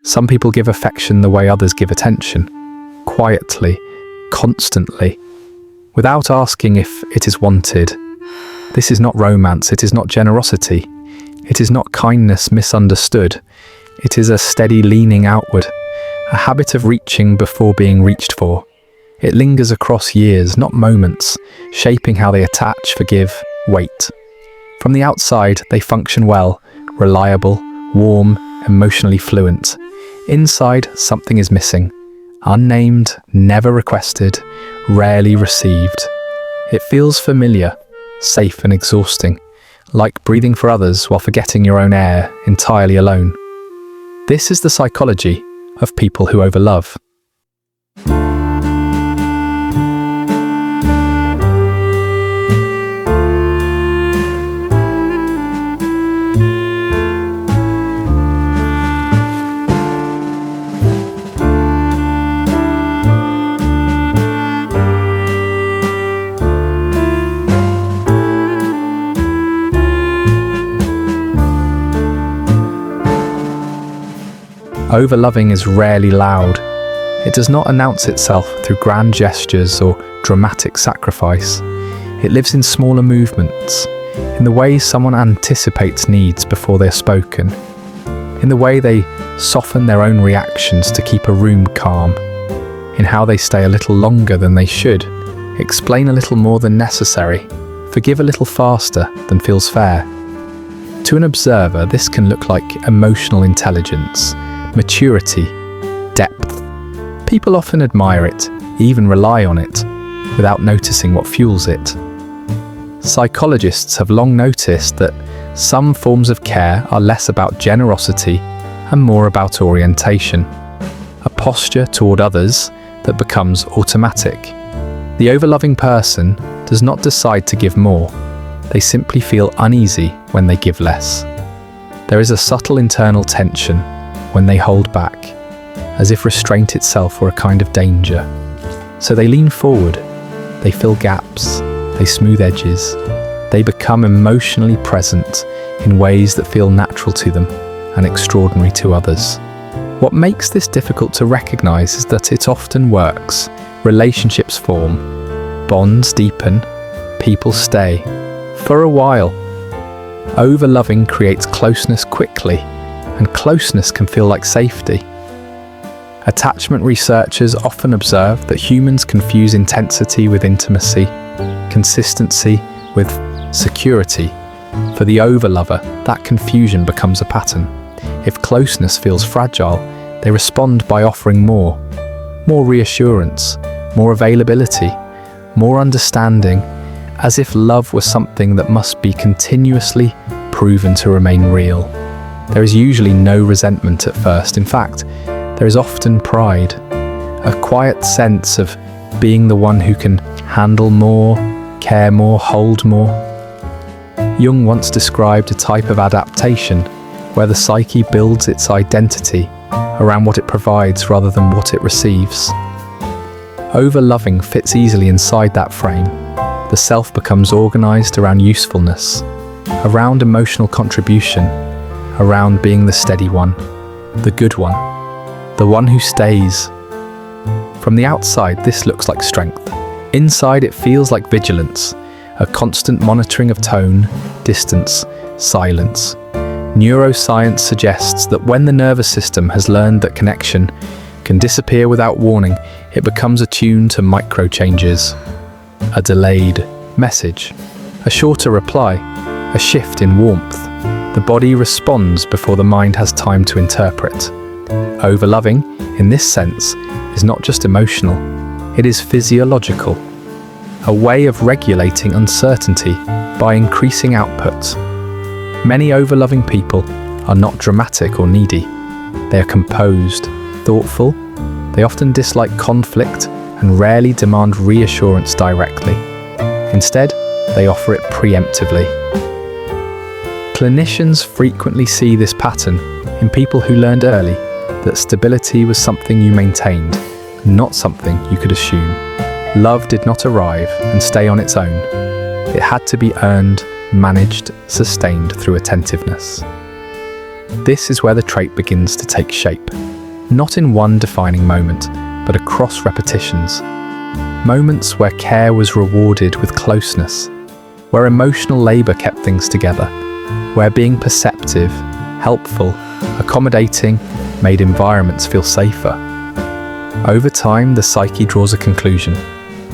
Some people give affection the way others give attention, quietly, constantly, without asking if it is wanted. This is not romance, it is not generosity, it is not kindness misunderstood. It is a steady leaning outward, a habit of reaching before being reached for. It lingers across years, not moments, shaping how they attach, forgive, wait. From the outside, they function well, reliable, warm, emotionally fluent. Inside, something is missing. Unnamed, never requested, rarely received. It feels familiar, safe and exhausting, like breathing for others while forgetting your own air entirely alone. This is the psychology of people who overlove. Overloving is rarely loud. It does not announce itself through grand gestures or dramatic sacrifice. It lives in smaller movements, in the way someone anticipates needs before they're spoken, in the way they soften their own reactions to keep a room calm, in how they stay a little longer than they should, explain a little more than necessary, forgive a little faster than feels fair. To an observer, this can look like emotional intelligence, maturity, depth. People often admire it, even rely on it, without noticing what fuels it. Psychologists have long noticed that some forms of care are less about generosity and more about orientation, a posture toward others that becomes automatic. The overloving person does not decide to give more, they simply feel uneasy when they give less. There is a subtle internal tension when they hold back, as if restraint itself were a kind of danger. So they lean forward, they fill gaps, they smooth edges, they become emotionally present in ways that feel natural to them and extraordinary to others. What makes this difficult to recognize is that it often works. Relationships form, bonds deepen, people stay, for a while. Overloving creates closeness quickly, and closeness can feel like safety. Attachment researchers often observe that humans confuse intensity with intimacy, consistency with security. For the overlover, that confusion becomes a pattern. If closeness feels fragile, they respond by offering more reassurance, more availability, more understanding, as if love was something that must be continuously proven to remain real. There is usually no resentment at first. In fact, there is often pride, a quiet sense of being the one who can handle more, care more, hold more. Jung once described a type of adaptation where the psyche builds its identity around what it provides rather than what it receives. Overloving fits easily inside that frame. The self becomes organized around usefulness, around emotional contribution, around being the steady one, the good one, the one who stays. From the outside, this looks like strength. Inside, it feels like vigilance, a constant monitoring of tone, distance, silence. Neuroscience suggests that when the nervous system has learned that connection can disappear without warning, it becomes attuned to micro changes. A delayed message, a shorter reply, a shift in warmth. The body responds before the mind has time to interpret. Overloving, in this sense, is not just emotional, it is physiological, a way of regulating uncertainty by increasing output. Many overloving people are not dramatic or needy. They are composed, thoughtful, they often dislike conflict and rarely demand reassurance directly. Instead, they offer it preemptively. Clinicians frequently see this pattern in people who learned early that stability was something you maintained, not something you could assume. Love did not arrive and stay on its own. It had to be earned, managed, sustained through attentiveness. This is where the trait begins to take shape. not in one defining moment, but across repetitions. Moments where care was rewarded with closeness, where emotional labor kept things together, where being perceptive, helpful, accommodating made environments feel safer. Over time, the psyche draws a conclusion.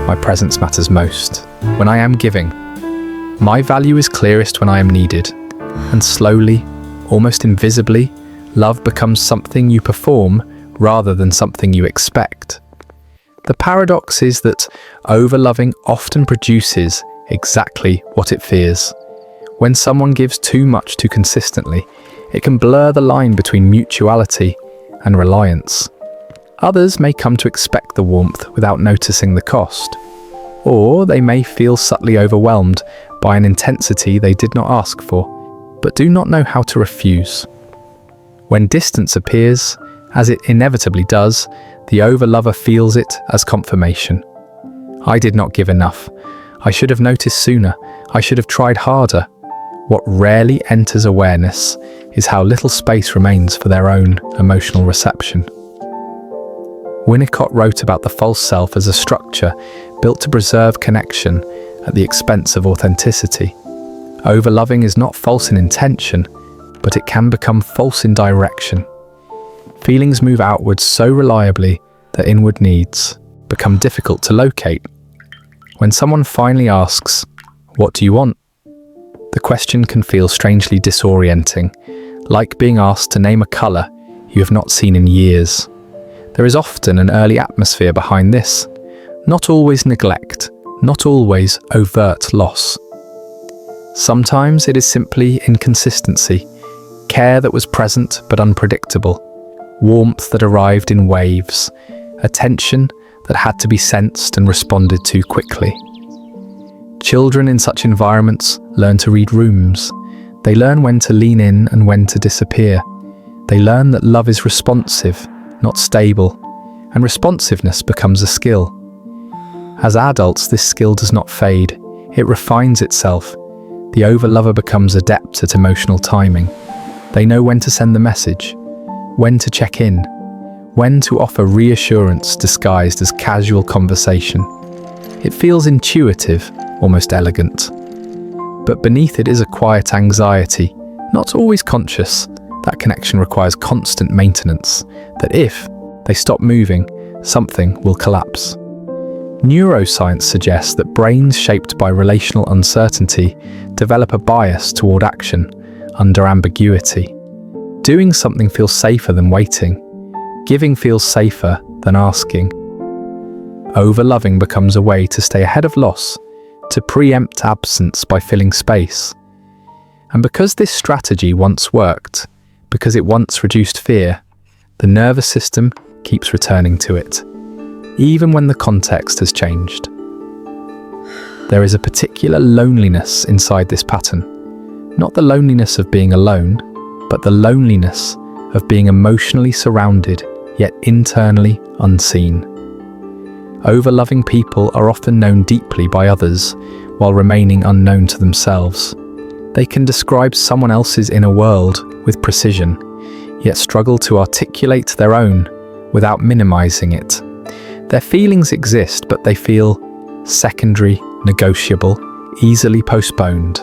My presence matters most when I am giving. My value is clearest when I am needed. And slowly, almost invisibly, love becomes something you perform rather than something you expect. The paradox is that overloving often produces exactly what it fears. When someone gives too much too consistently, it can blur the line between mutuality and reliance. Others may come to expect the warmth without noticing the cost, or they may feel subtly overwhelmed by an intensity they did not ask for, but do not know how to refuse. When distance appears, as it inevitably does, the overlover feels it as confirmation. I did not give enough. I should have noticed sooner. I should have tried harder. What rarely enters awareness is how little space remains for their own emotional reception. Winnicott wrote about the false self as a structure built to preserve connection at the expense of authenticity. Overloving is not false in intention, but it can become false in direction. Feelings move outwards so reliably that inward needs become difficult to locate. When someone finally asks, "What do you want?" the question can feel strangely disorienting, like being asked to name a colour you have not seen in years. There is often an early atmosphere behind this, not always neglect, not always overt loss. Sometimes it is simply inconsistency, care that was present but unpredictable, warmth that arrived in waves, attention that had to be sensed and responded to quickly. Children in such environments learn to read rooms. They learn when to lean in and when to disappear. They learn that love is responsive, not stable, and responsiveness becomes a skill. As adults, this skill does not fade. It refines itself. The overlover becomes adept at emotional timing. They know when to send the message, when to check in, when to offer reassurance disguised as casual conversation. It feels intuitive, almost elegant. But beneath it is a quiet anxiety, not always conscious. That connection requires constant maintenance, that if they stop moving, something will collapse. Neuroscience suggests that brains shaped by relational uncertainty develop a bias toward action under ambiguity. Doing something feels safer than waiting. Giving feels safer than asking. Overloving becomes a way to stay ahead of loss, to preempt absence by filling space. And because this strategy once worked, because it once reduced fear, the nervous system keeps returning to it, even when the context has changed. There is a particular loneliness inside this pattern, not the loneliness of being alone, but the loneliness of being emotionally surrounded, yet internally unseen. Overloving people are often known deeply by others, while remaining unknown to themselves. They can describe someone else's inner world with precision, yet struggle to articulate their own without minimizing it. Their feelings exist, but they feel secondary, negotiable, easily postponed.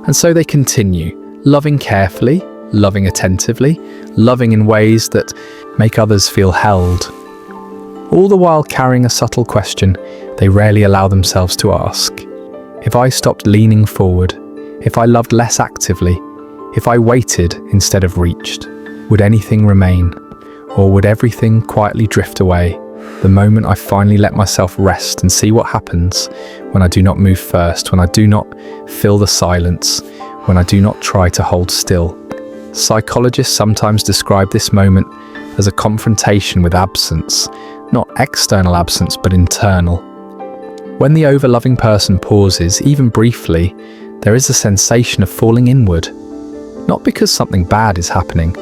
And so they continue, loving carefully, loving attentively, loving in ways that make others feel held. All the while carrying a subtle question they rarely allow themselves to ask. If I stopped leaning forward, if I loved less actively, if I waited instead of reached, would anything remain? Or would everything quietly drift away the moment I finally let myself rest and see what happens when I do not move first, when I do not fill the silence, when I do not try to hold still? Psychologists sometimes describe this moment as a confrontation with absence, not external absence, but internal. When the overloving person pauses, even briefly, there is a sensation of falling inward, not because something bad is happening,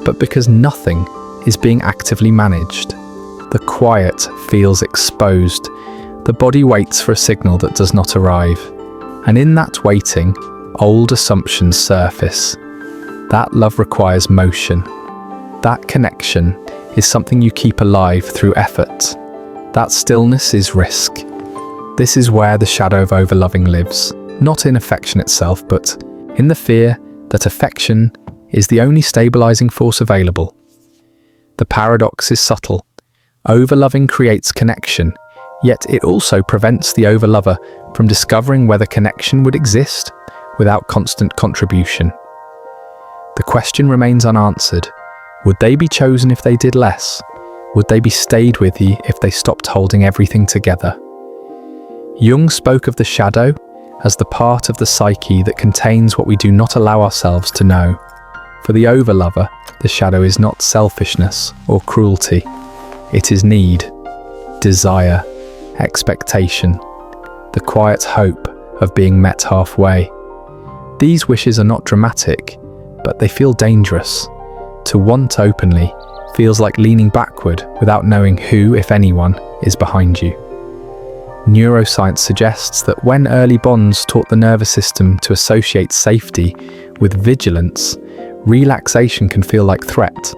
but because nothing is being actively managed. The quiet feels exposed. The body waits for a signal that does not arrive. And in that waiting, old assumptions surface. That love requires motion. That connection is something you keep alive through effort. That stillness is risk. This is where the shadow of overloving lives, not in affection itself, but in the fear that affection is the only stabilizing force available. The paradox is subtle. Overloving creates connection, yet it also prevents the overlover from discovering whether connection would exist without constant contribution. The question remains unanswered. Would they be chosen if they did less? Would they be stayed with you if they stopped holding everything together? Jung spoke of the shadow as the part of the psyche that contains what we do not allow ourselves to know. For the overlover, the shadow is not selfishness or cruelty. It is need, desire, expectation, the quiet hope of being met halfway. These wishes are not dramatic, but they feel dangerous. To want openly feels like leaning backward without knowing who, if anyone, is behind you. Neuroscience suggests that when early bonds taught the nervous system to associate safety with vigilance, relaxation can feel like threat.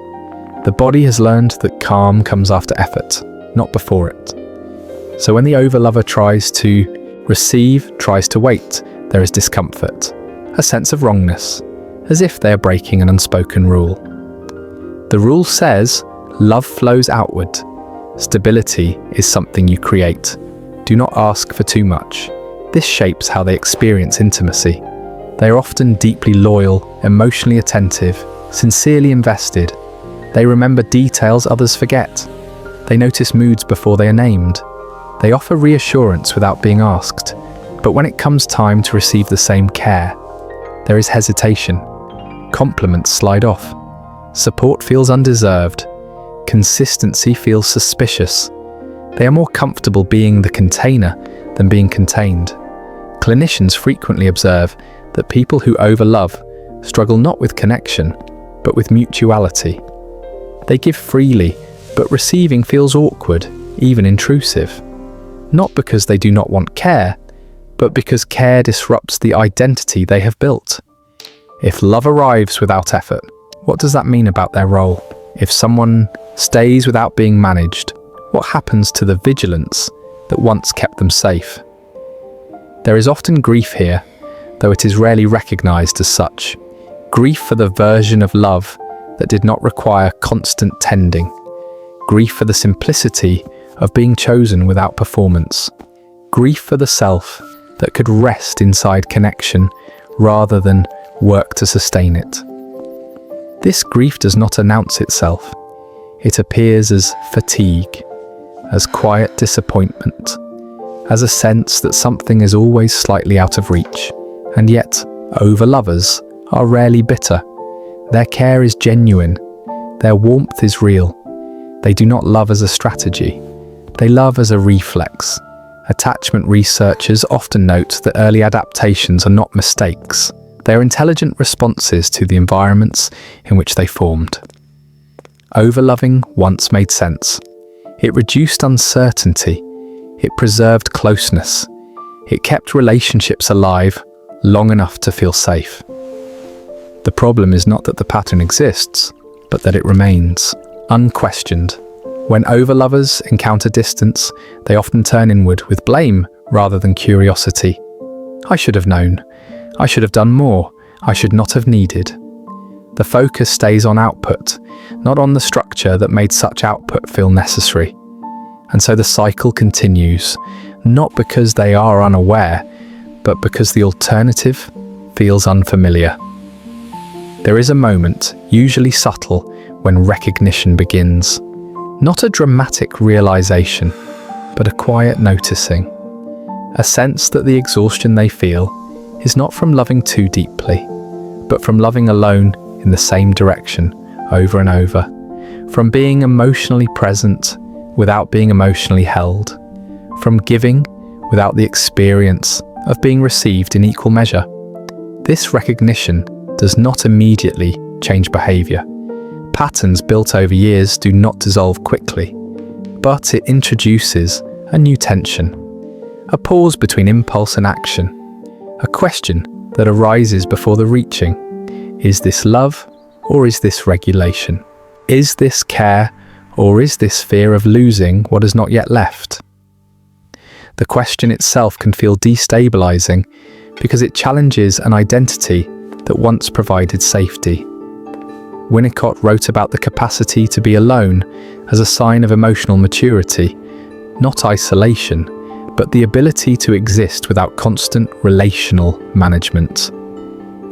The body has learned that calm comes after effort, not before it. So when the overlover tries to receive, tries to wait, there is discomfort, a sense of wrongness, as if they are breaking an unspoken rule. The rule says, love flows outward. Stability is something you create. Do not ask for too much. This shapes how they experience intimacy. They are often deeply loyal, emotionally attentive, sincerely invested. They remember details others forget. They notice moods before they are named. They offer reassurance without being asked. But when it comes time to receive the same care, there is hesitation. Compliments slide off. Support feels undeserved. Consistency feels suspicious. They are more comfortable being the container than being contained. Clinicians frequently observe that people who overlove struggle not with connection, but with mutuality. They give freely, but receiving feels awkward, even intrusive. Not because they do not want care, but because care disrupts the identity they have built. If love arrives without effort, what does that mean about their role? If someone stays without being managed, what happens to the vigilance that once kept them safe? There is often grief here, though it is rarely recognized as such. Grief for the version of love that did not require constant tending. Grief for the simplicity of being chosen without performance. Grief for the self that could rest inside connection rather than work to sustain it. This grief does not announce itself. It appears as fatigue, as quiet disappointment, as a sense that something is always slightly out of reach. And yet, overlovers are rarely bitter. Their care is genuine. Their warmth is real. They do not love as a strategy. They love as a reflex. Attachment researchers often note that early adaptations are not mistakes. They are intelligent responses to the environments in which they formed. Overloving once made sense. It reduced uncertainty. It preserved closeness. It kept relationships alive long enough to feel safe. The problem is not that the pattern exists, but that it remains, unquestioned. When overlovers encounter distance, they often turn inward with blame rather than curiosity. I should have known. I should have done more. I should not have needed. The focus stays on output, not on the structure that made such output feel necessary. And so the cycle continues, not because they are unaware, but because the alternative feels unfamiliar. There is a moment, usually subtle, when recognition begins. Not a dramatic realization, but a quiet noticing. A sense that the exhaustion they feel is not from loving too deeply, but from loving alone in the same direction over and over. From being emotionally present without being emotionally held. From giving without the experience of being received in equal measure. This recognition does not immediately change behavior. Patterns built over years do not dissolve quickly, but it introduces a new tension, a pause between impulse and action, a question that arises before the reaching. Is this love or is this regulation? Is this care Or is this fear of losing what is not yet left? The question itself can feel destabilizing because it challenges an identity that once provided safety. Winnicott wrote about the capacity to be alone as a sign of emotional maturity, not isolation, but the ability to exist without constant relational management.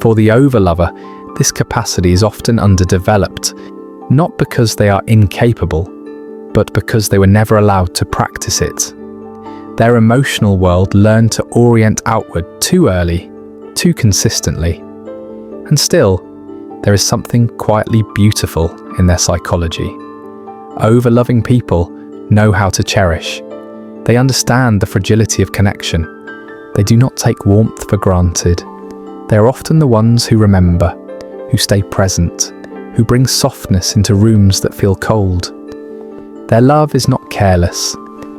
For the overlover, this capacity is often underdeveloped, not because they are incapable, but because they were never allowed to practice it. Their emotional world learned to orient outward too early, too consistently. And still, there is something quietly beautiful in their psychology. Overloving people know how to cherish. They understand the fragility of connection. They do not take warmth for granted. They are often the ones who remember, who stay present, who bring softness into rooms that feel cold. Their love is not careless.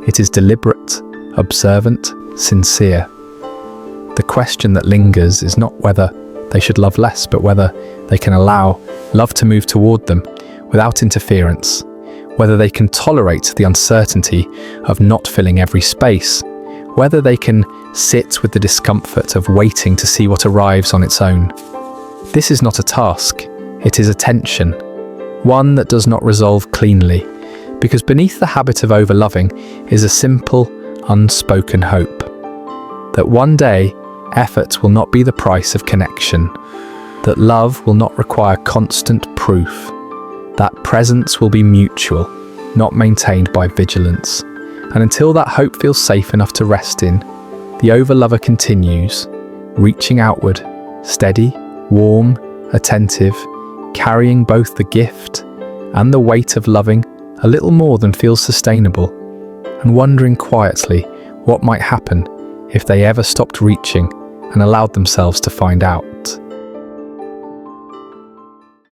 It is deliberate, observant, sincere. The question that lingers is not whether they should love less, but whether they can allow love to move toward them without interference, whether they can tolerate the uncertainty of not filling every space, whether they can sit with the discomfort of waiting to see what arrives on its own. This is not a task, it is a tension, one that does not resolve cleanly, because beneath the habit of overloving is a simple, unspoken hope that one day effort will not be the price of connection, that love will not require constant proof, that presence will be mutual, not maintained by vigilance. And until that hope feels safe enough to rest in, the overlover continues, reaching outward, steady, warm, attentive, carrying both the gift and the weight of loving a little more than feels sustainable, and wondering quietly what might happen if they ever stopped reaching and allowed themselves to find out.